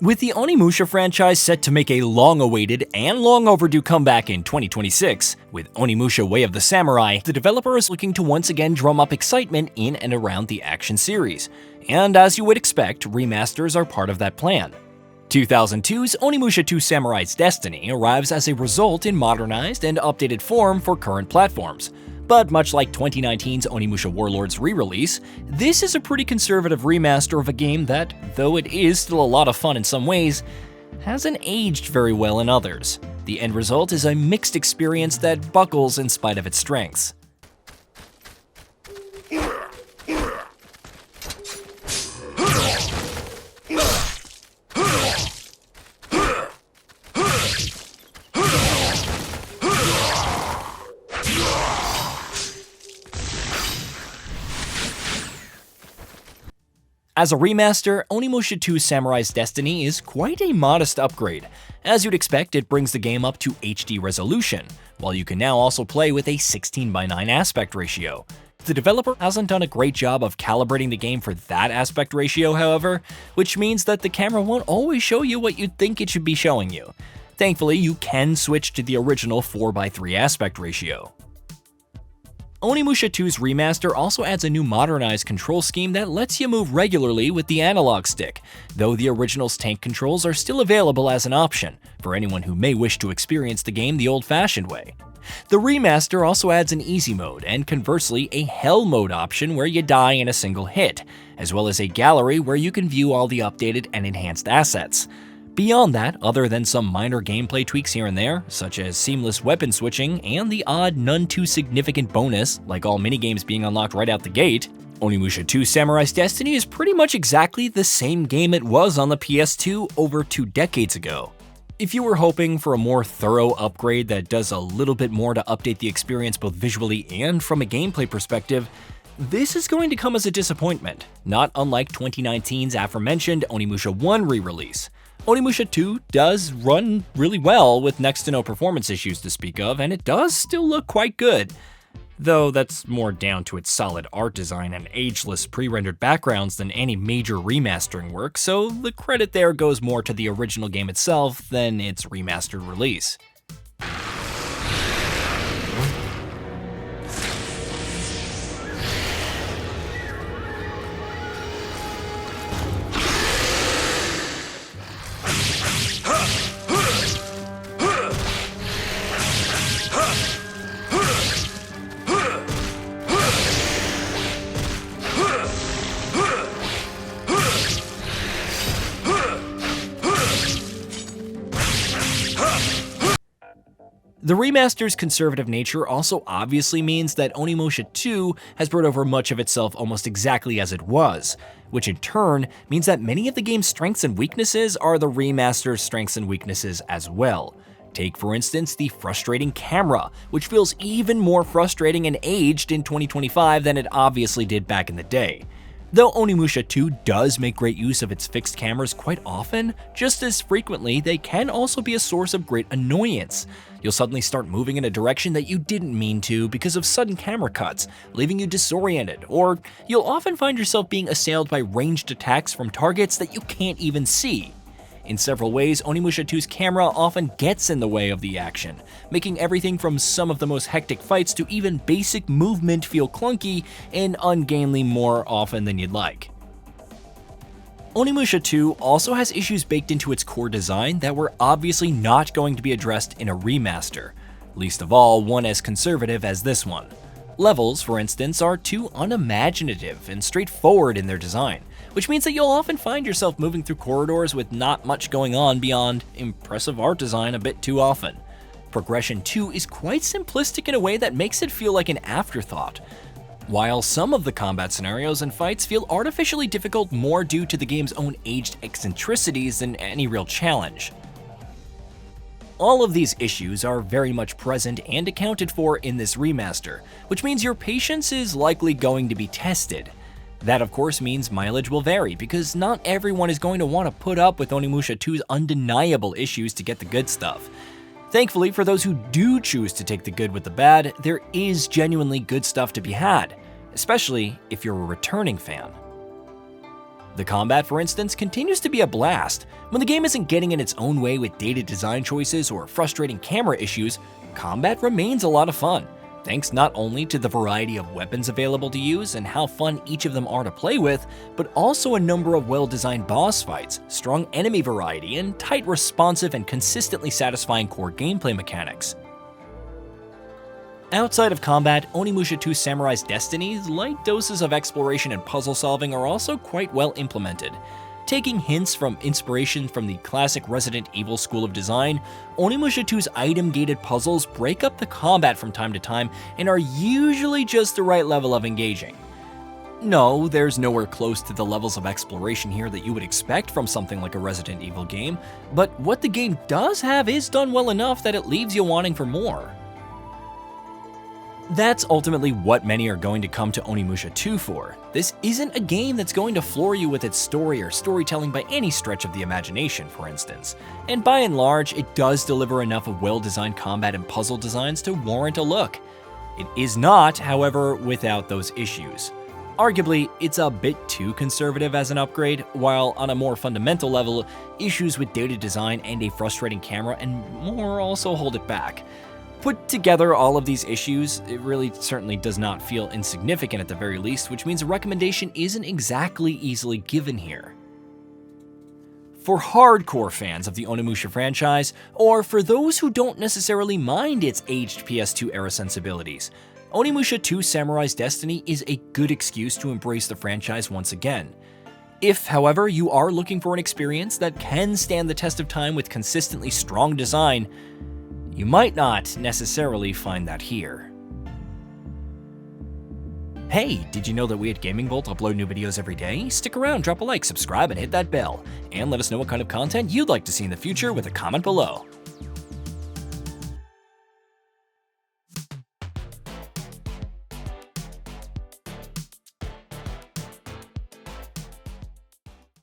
With the Onimusha franchise set to make a long-awaited and long-overdue comeback in 2026, with Onimusha Way of the Samurai, the developer is looking to once again drum up excitement in and around the action series. And as you would expect, remasters are part of that plan. 2002's Onimusha 2 Samurai's Destiny arrives as a result in modernized and updated form for current platforms. But much like 2019's Onimusha Warlords re-release, this is a pretty conservative remaster of a game that, though it is still a lot of fun in some ways, hasn't aged very well in others. The end result is a mixed experience that buckles in spite of its strengths. As a remaster, Onimusha 2 Samurai's Destiny is quite a modest upgrade. As you'd expect, it brings the game up to HD resolution, while you can now also play with a 16:9 aspect ratio. The developer hasn't done a great job of calibrating the game for that aspect ratio, however, which means that the camera won't always show you what you'd think it should be showing you. Thankfully, you can switch to the original 4:3 aspect ratio. Onimusha 2's remaster also adds a new modernized control scheme that lets you move regularly with the analog stick, though the original's tank controls are still available as an option for anyone who may wish to experience the game the old-fashioned way. The remaster also adds an easy mode and conversely a hell mode option where you die in a single hit, as well as a gallery where you can view all the updated and enhanced assets. Beyond that, other than some minor gameplay tweaks here and there, such as seamless weapon switching and the odd none-too-significant bonus, like all minigames being unlocked right out the gate, Onimusha 2 Samurai's Destiny is pretty much exactly the same game it was on the PS2 over 2 decades ago. If you were hoping for a more thorough upgrade that does a little bit more to update the experience both visually and from a gameplay perspective, this is going to come as a disappointment, not unlike 2019's aforementioned Onimusha 1 re-release. Onimusha 2 does run really well with next to no performance issues to speak of, and it does still look quite good. Though that's more down to its solid art design and ageless pre-rendered backgrounds than any major remastering work, so the credit there goes more to the original game itself than its remastered release. The remaster's conservative nature also obviously means that Onimusha 2 has brought over much of itself almost exactly as it was, which in turn means that many of the game's strengths and weaknesses are the remaster's strengths and weaknesses as well. Take, for instance, the frustrating camera, which feels even more frustrating and aged in 2025 than it obviously did back in the day. Though Onimusha 2 does make great use of its fixed cameras quite often, just as frequently they can also be a source of great annoyance. You'll suddenly start moving in a direction that you didn't mean to because of sudden camera cuts, leaving you disoriented, or you'll often find yourself being assailed by ranged attacks from targets that you can't even see. In several ways, Onimusha 2's camera often gets in the way of the action, making everything from some of the most hectic fights to even basic movement feel clunky and ungainly more often than you'd like. Onimusha 2 also has issues baked into its core design that were obviously not going to be addressed in a remaster, least of all one as conservative as this one. Levels, for instance, are too unimaginative and straightforward in their design, which means that you'll often find yourself moving through corridors with not much going on beyond impressive art design a bit too often. Progression too is quite simplistic in a way that makes it feel like an afterthought, while some of the combat scenarios and fights feel artificially difficult more due to the game's own aged eccentricities than any real challenge. All of these issues are very much present and accounted for in this remaster, which means your patience is likely going to be tested. That of course means mileage will vary, because not everyone is going to want to put up with Onimusha 2's undeniable issues to get the good stuff. Thankfully, for those who do choose to take the good with the bad, there is genuinely good stuff to be had, especially if you're a returning fan. The combat, for instance, continues to be a blast. When the game isn't getting in its own way with dated design choices or frustrating camera issues, combat remains a lot of fun, thanks not only to the variety of weapons available to use and how fun each of them are to play with, but also a number of well-designed boss fights, strong enemy variety, and tight, responsive, and consistently satisfying core gameplay mechanics. Outside of combat, Onimusha 2 Samurai's Destiny's light doses of exploration and puzzle solving are also quite well implemented. Taking hints from inspiration from the classic Resident Evil school of design, Onimusha 2's item-gated puzzles break up the combat from time to time and are usually just the right level of engaging. No, there's nowhere close to the levels of exploration here that you would expect from something like a Resident Evil game, but what the game does have is done well enough that it leaves you wanting for more. That's ultimately what many are going to come to Onimusha 2 for. This isn't a game that's going to floor you with its story or storytelling by any stretch of the imagination, for instance. And by and large, it does deliver enough of well-designed combat and puzzle designs to warrant a look. It is not, however, without those issues. Arguably, it's a bit too conservative as an upgrade, while on a more fundamental level, issues with dated design and a frustrating camera and more also hold it back. Put together all of these issues, it really certainly does not feel insignificant at the very least, which means a recommendation isn't exactly easily given here. For hardcore fans of the Onimusha franchise, or for those who don't necessarily mind its aged PS2 era sensibilities, Onimusha 2 Samurai's Destiny is a good excuse to embrace the franchise once again. If, however, you are looking for an experience that can stand the test of time with consistently strong design, you might not necessarily find that here. Hey, did you know that we at Gaming Bolt upload new videos every day? Stick around, drop a like, subscribe, and hit that bell. And let us know what kind of content you'd like to see in the future with a comment below.